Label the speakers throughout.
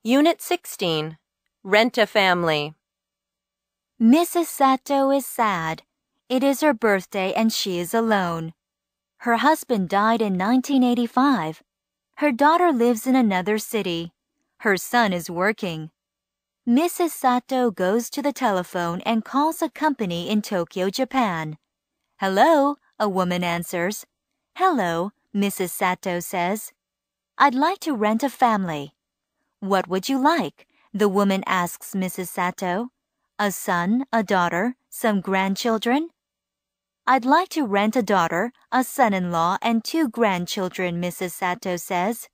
Speaker 1: Unit 16. Rent-A-Family.
Speaker 2: Mrs. Sato is sad. It is her birthday and she is alone. Her husband died in 1985. Her daughter lives in another city. Her son is working. Mrs. Sato goes to the telephone and calls a company in Tokyo, Japan. "Hello," a woman answers. "Hello," Mrs. Sato says. "I'd like to rent a family." "What would you like?" the woman asks Mrs. Sato. "A son, a daughter, some grandchildren?" "I'd like to rent a daughter, a son-in-law, and 2 grandchildren," Mrs. Sato says.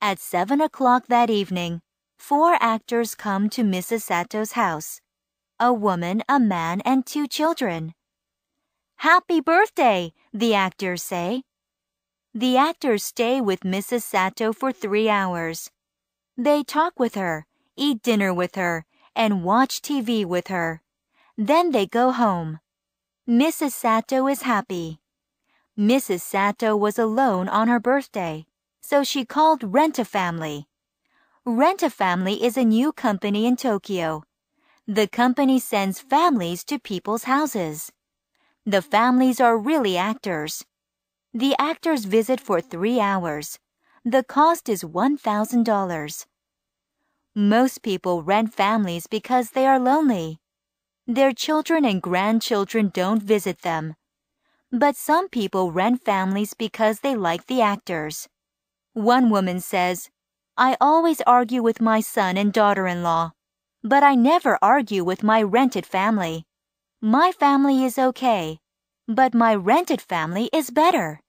Speaker 2: At 7 o'clock that evening, 4 actors come to Mrs. Sato's house. A woman, a man, and 2 children. "Happy birthday," the actors say. The actors stay with Mrs. Sato for 3 hours. They talk with her, eat dinner with her, and watch TV with her. Then they go home. Mrs. Sato is happy. Mrs. Sato was alone on her birthday, so she called Rent-A-Family. Rent-A-Family is a new company in Tokyo. The company sends families to people's houses. The families are really actors. The actors visit for 3 hours. The cost is $1,000. Most people rent families because they are lonely. Their children and grandchildren don't visit them. But some people rent families because they like the actors. One woman says, "I always argue with my son and daughter-in-law, but I never argue with my rented family. My family is okay, but my rented family is better."